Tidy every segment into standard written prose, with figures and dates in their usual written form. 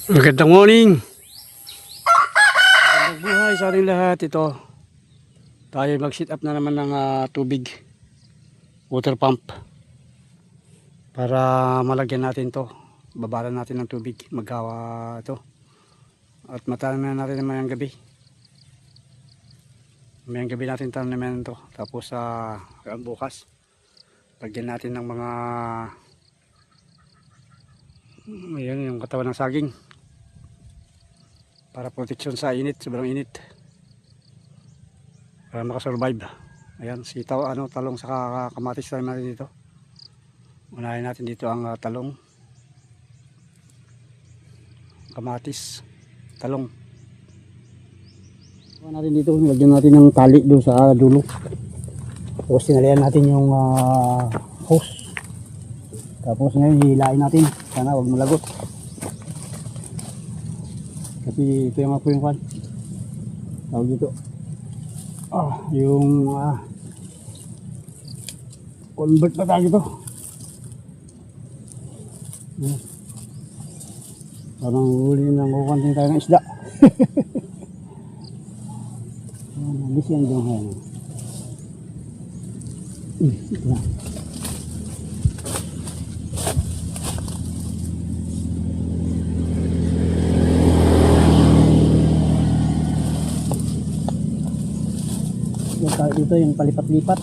Magandang morning. Magandang buhay sa ating lahat. Ito, tayo mag-sit up na naman ng tubig. Water pump. Para malagyan natin to. Babaran natin ng tubig. Magawa ito. At matanan na natin naman yung gabi. Mayang gabi natin tanan naman ito. Tapos bukas, lagyan natin ng mga ayan, yung katawan ng saging. Para protection sa init, sobrang init. Para makasurvive. Ayan, sitaw, talong sa kamatis tayo natin dito. Unahin natin dito ang talong. Kamatis, talong. Natin dito, lagyan natin ng tali doon sa dulo. Tapos sinalihan natin yung hose. Tapos ngayon hilain natin. Sana wag malagot. Kasi ito yung yung kwan. Tawag dito. Yung convert na tayo dito. Parang huli ng kukuntin tayo ng isda. Nalis yan doon ngayon. Ito na. Dito yung palipat-lipat.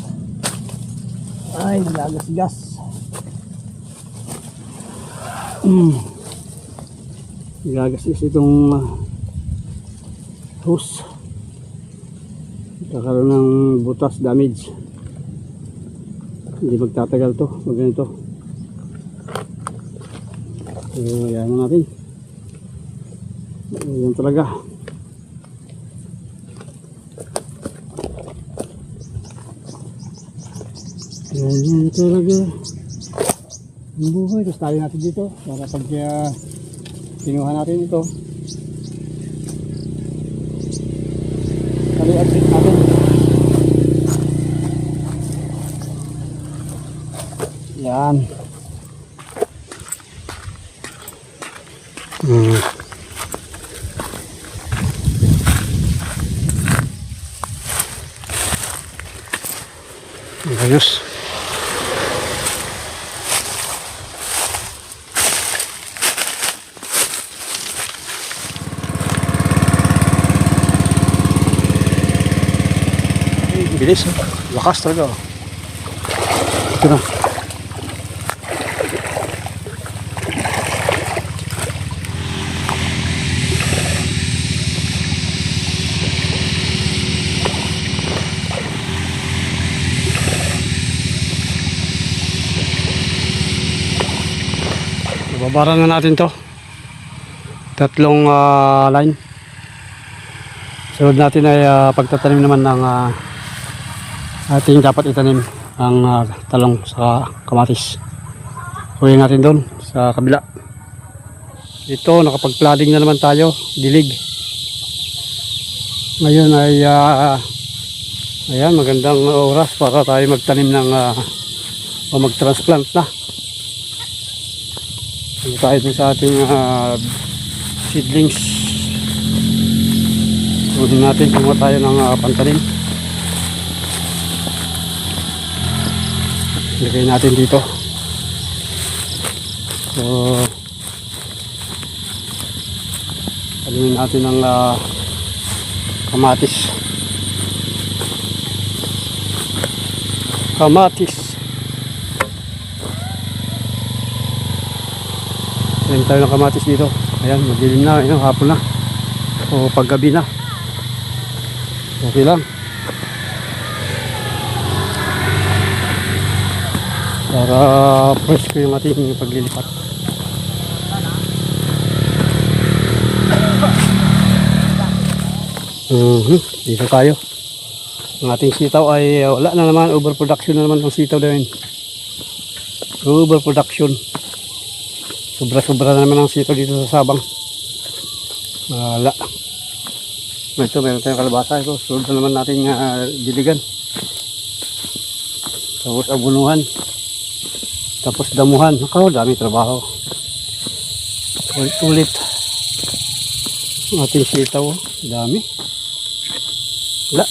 Ay, nagagas-gas. Nagagas-gas itong hose. Kakaroon ng butas, damage. Hindi magtatagal to. Ganito. So, ayan natin. Ayan talaga. Ayan talaga ang buhay. Tapos tayo natin dito para pag kinuha natin ito, tali-update natin. Yan. Ayos. Bilis, lakas talaga. Ito na. Babaran na natin to. Tatlong line. Sunod natin ay pagtatanim naman ng ating dapat itanim ang talong sa kamatis. Huwi natin doon sa kabila. Ito, nakapag-flooding na naman tayo, dilig. Ngayon ay ayan, magandang oras para tayo magtanim ng o mag-transplant na. Ito tayo dun sa ating seedlings. Huwin natin kumuha tayo ng pantanim. Lagay natin dito. So tanimin natin ng kamatis. Tanim tayo ng kamatis dito. Ayan, madilim na, hapon na o paggabi na. Okay lang para fresh ko yung ating paglilipat. Dito tayo. Ang ating sitaw ay wala na naman, overproduction na naman ng sitaw din. Overproduction. Sobra-sobra na naman ang sitaw dito sa Sabang. Wala. Ito, meron tayong kalabasa. Ito, sunod na naman natin diligan. Tapos abunuhan. Tapos damuhan. Dami trabaho. Ulit-ulit. Ang ating sitaw, oh. Dami. Wala.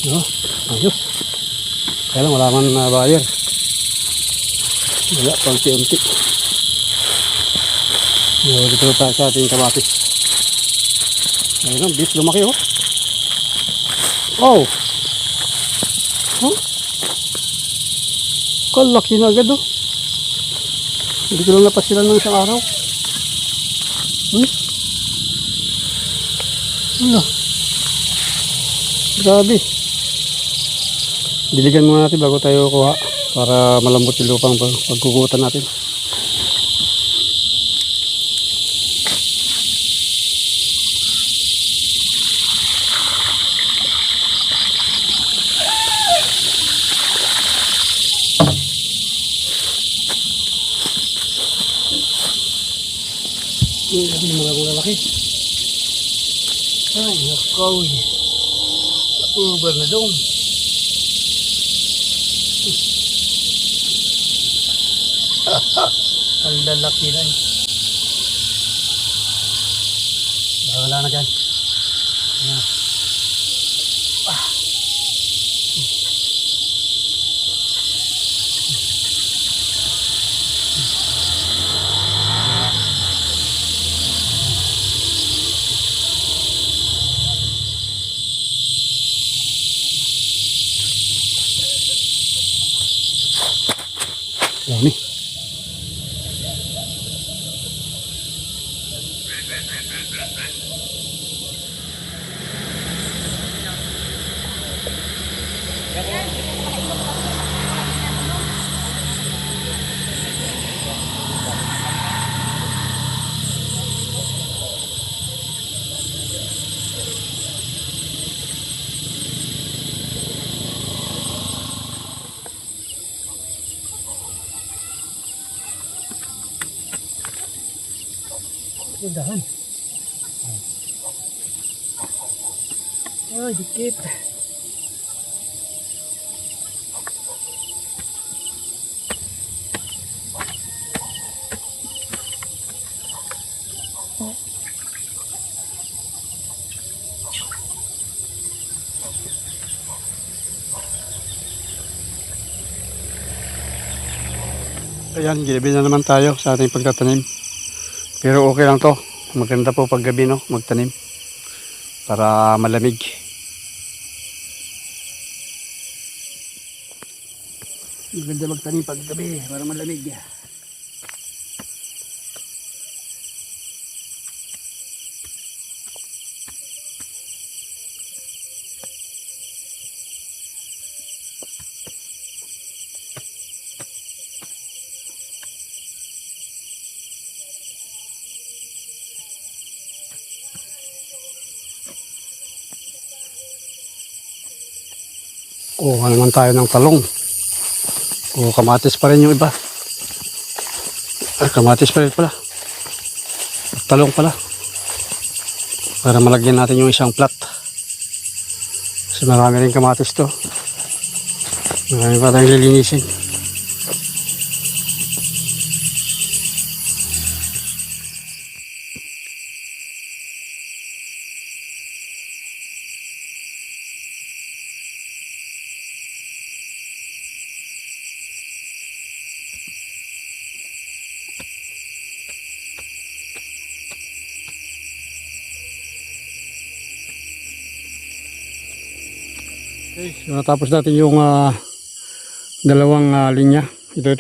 Oh, ayos. Kaya lang wala man na buyer. Wala, paunti-unti. Dito tayo sa ating kamatis. Ayun ang bis, lumaki oh. Oh! Oh! Kalaki na agad oh. Hindi ko lang napasilan ng isang araw. Ano? Grabe. Diligan muna natin bago tayo kuha para malambot yung lupang pagkukutan natin. Mga laki. Ay, nakaw. Uber na doon. Ang lalaki na eh. Wala na dyan. Ayan. Dami. Dahan. Ay, dikit. Ayan, gabi na naman tayo sa ating pagtatanim. Pero okay lang to. Maganda po pag gabi no, magtanim. Para malamig. Maganda magtanim pag gabi para malamig. Kuha naman tayo ng talong. O kamatis pa rin yung iba. Ay, kamatis pa rin pala. Talong pala. Para malagyan natin yung isang plat. Kasi marami rin kamatis to. Marami pa tayong lilinisin. Okay, so natapos natin yung dalawang linya. Ito.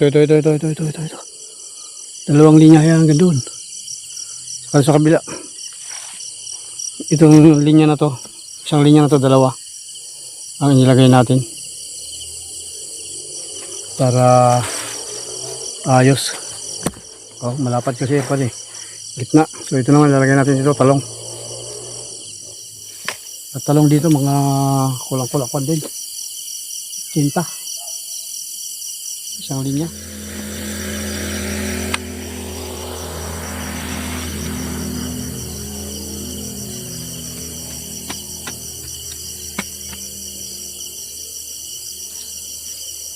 Dalawang linya yan hanggang doon. Saka sa kabila. Itong linya na to, isang linya na to, dalawa ang inilagay natin para ayos. Oh, malapad kasi pala gitna. So ito naman lalagay natin dito talong. At talong dito mga kulang-kulang din. Tinta. Isang linya.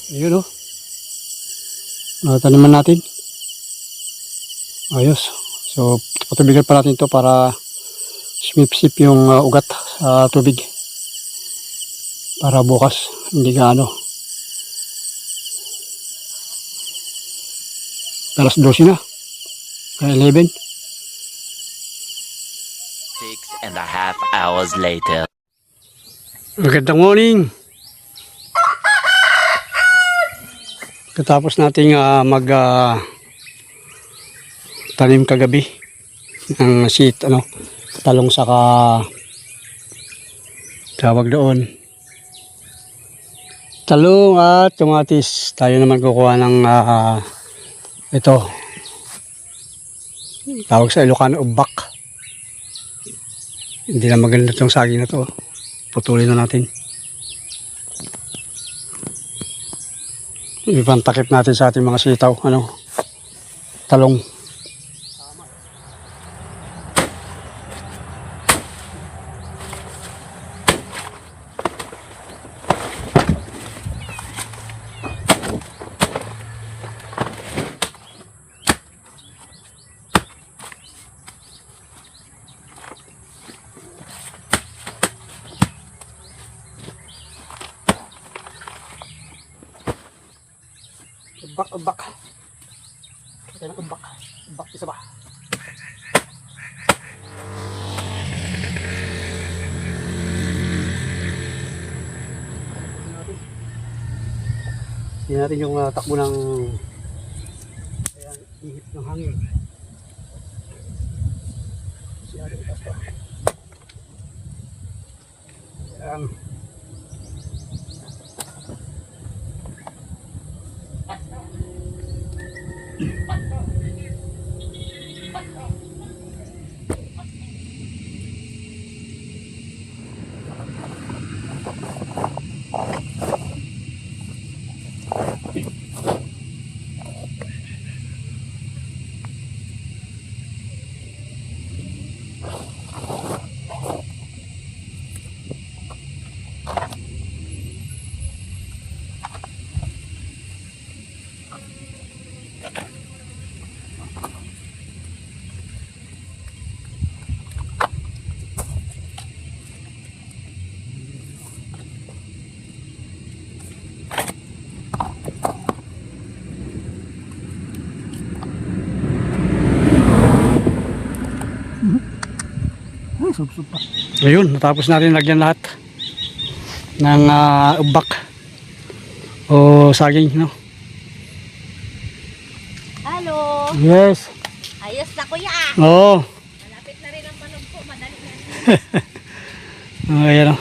Ayun oh. Taniman natin. Ayos. So patubigan pa natin to para smip-sip yung ugat sa tubig. Para bukas hindi gaano. Alas 12 na. 11. 6.5 hours later. Magandang morning. Katapos nating tanim kagabi ng seed, talong saka tawag doon. Talong at kamatis. Tayo naman kukuha ng ito. Tawag sa Ilocano, ubak. Hindi na maganda itong saging na to. Putulin na natin. Ipantakip natin sa ating mga sitaw. Talong. Ubak. Kaya ng ubak. Ubak, isa ba? Tingnan natin yung takbo ng ihip ng hangin. Ayan. Ayun, natapos natin lagyan lahat ng ubak o saging, no? Hello. Yes. Ayos na kuya. Oo. Malapit na rin ang panog po. Madali na rin. Ayan, no?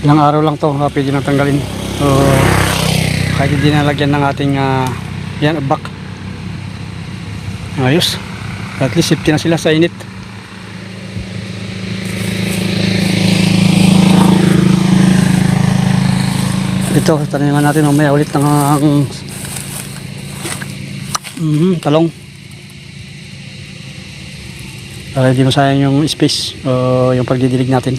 Ilang araw lang to, pwede nang tanggalin. So, kahit hindi nalagyan ng ating yan, ubak. Ayos. At least safety na sila sa init. Ito, taniman natin mamaya ulit ng talong. Para hindi masayang yung space o yung pagdidilig natin.